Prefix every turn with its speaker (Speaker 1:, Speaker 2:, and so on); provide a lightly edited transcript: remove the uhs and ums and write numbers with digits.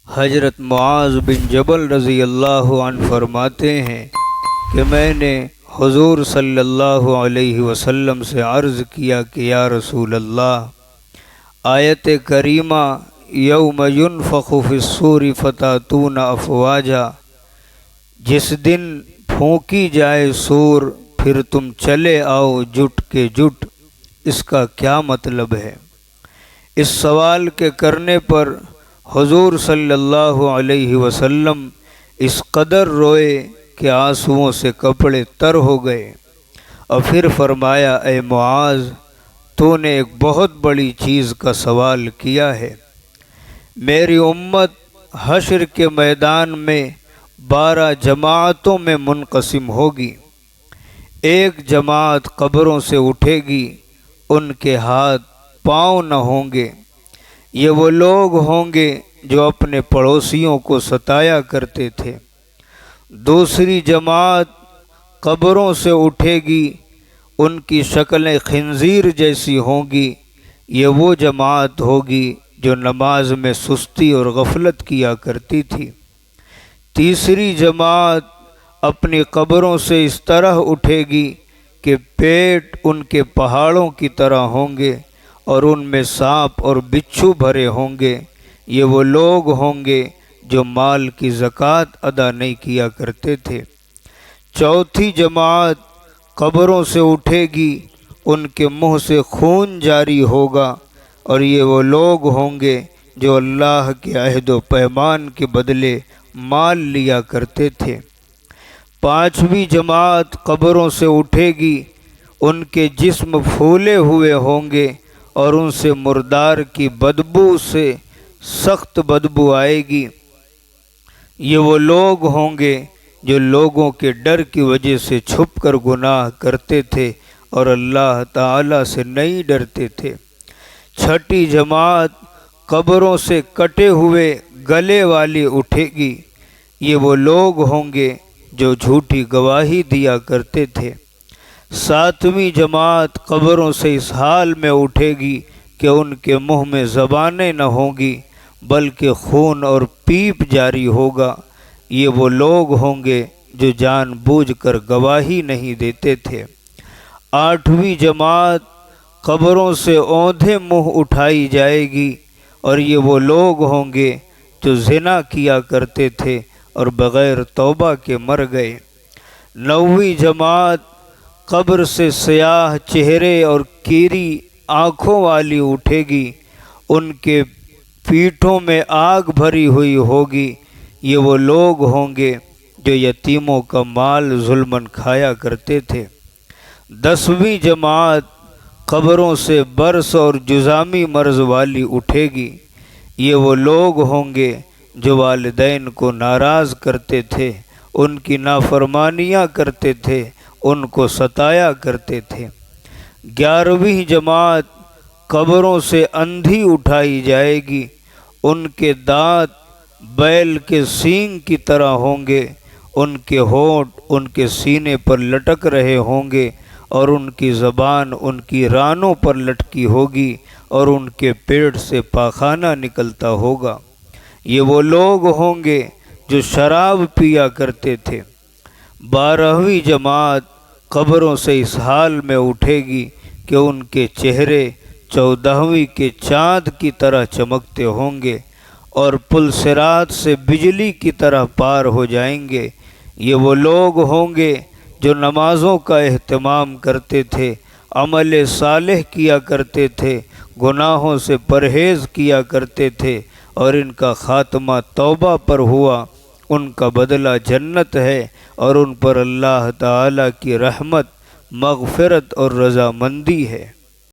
Speaker 1: حضرت معاذ بن جبل رضی اللہ عنہ فرماتے ہیں کہ میں نے حضور صلی اللہ علیہ وسلم سے عرض کیا کہ یا رسول اللہ، آیت کریمہ یوم ینفخ فی الصور فتاتون افواجا، جس دن پھونکی جائے سور پھر تم چلے آؤ جٹ کے جٹ، اس کا کیا مطلب ہے؟ اس سوال کے کرنے پر حضور صلی اللہ علیہ وسلم اس قدر روئے کہ آنسوؤں سے کپڑے تر ہو گئے، اور پھر فرمایا اے معاذ، تو نے ایک بہت بڑی چیز کا سوال کیا ہے۔ میری امت حشر کے میدان میں 12 جماعتوں میں منقسم ہوگی۔ ایک جماعت قبروں سے اٹھے گی، ان کے ہاتھ پاؤں نہ ہوں گے۔ یہ وہ لوگ ہوں گے جو اپنے پڑوسیوں کو ستایا کرتے تھے۔ دوسری جماعت قبروں سے اٹھے گی، ان کی شکلیں خنزیر جیسی ہوں گی۔ یہ وہ جماعت ہوگی جو نماز میں سستی اور غفلت کیا کرتی تھی۔ تیسری جماعت اپنی قبروں سے اس طرح اٹھے گی کہ پیٹ ان کے پہاڑوں کی طرح ہوں گے اور ان میں سانپ اور بچھو بھرے ہوں گے۔ یہ وہ لوگ ہوں گے جو مال کی زکوٰۃ ادا نہیں کیا کرتے تھے۔ چوتھی جماعت قبروں سے اٹھے گی، ان کے منہ سے خون جاری ہوگا، اور یہ وہ لوگ ہوں گے جو اللہ کے عہد و پیمان کے بدلے مال لیا کرتے تھے۔ پانچویں جماعت قبروں سے اٹھے گی، ان کے جسم پھولے ہوئے ہوں گے اور ان سے مردار کی بدبو سے سخت بدبو آئے گی۔ یہ وہ لوگ ہوں گے جو لوگوں کے ڈر کی وجہ سے چھپ کر گناہ کرتے تھے اور اللہ تعالیٰ سے نہیں ڈرتے تھے۔ چھٹی جماعت قبروں سے کٹے ہوئے گلے والی اٹھے گی۔ یہ وہ لوگ ہوں گے جو جھوٹی گواہی دیا کرتے تھے۔ ساتویں جماعت قبروں سے اس حال میں اٹھے گی کہ ان کے منہ میں زبانیں نہ ہوں گی بلکہ خون اور پیپ جاری ہوگا۔ یہ وہ لوگ ہوں گے جو جان بوجھ کر گواہی نہیں دیتے تھے۔ آٹھویں جماعت قبروں سے اوندھے منہ اٹھائی جائے گی، اور یہ وہ لوگ ہوں گے جو زنا کیا کرتے تھے اور بغیر توبہ کے مر گئے۔ نویں جماعت قبر سے سیاہ چہرے اور کیری آنکھوں والی اٹھے گی، ان کے پیٹھوں میں آگ بھری ہوئی ہوگی۔ یہ وہ لوگ ہوں گے جو یتیموں کا مال ظلماً کھایا کرتے تھے۔ 10ویں جماعت قبروں سے برص اور جذامی مرض والی اٹھے گی۔ یہ وہ لوگ ہوں گے جو والدین کو ناراض کرتے تھے، ان کی نافرمانیاں کرتے تھے، ان کو ستایا کرتے تھے۔ 11ویں جماعت قبروں سے اندھی اٹھائی جائے گی، ان کے دانت بیل کے سینگ کی طرح ہوں گے، ان کے ہونٹ ان کے سینے پر لٹک رہے ہوں گے، اور ان کی زبان ان کی رانوں پر لٹکی ہوگی، اور ان کے پیٹ سے پاخانہ نکلتا ہوگا۔ یہ وہ لوگ ہوں گے جو شراب پیا کرتے تھے۔ 12ویں جماعت قبروں سے اس حال میں اٹھے گی کہ ان کے چہرے 14ویں کے چاند کی طرح چمکتے ہوں گے اور پل صراط سے بجلی کی طرح پار ہو جائیں گے۔ یہ وہ لوگ ہوں گے جو نمازوں کا اہتمام کرتے تھے، عمل صالح کیا کرتے تھے، گناہوں سے پرہیز کیا کرتے تھے، اور ان کا خاتمہ توبہ پر ہوا۔ ان کا بدلہ جنت ہے، اور ان پر اللہ تعالیٰ کی رحمت، مغفرت اور رضامندی ہے۔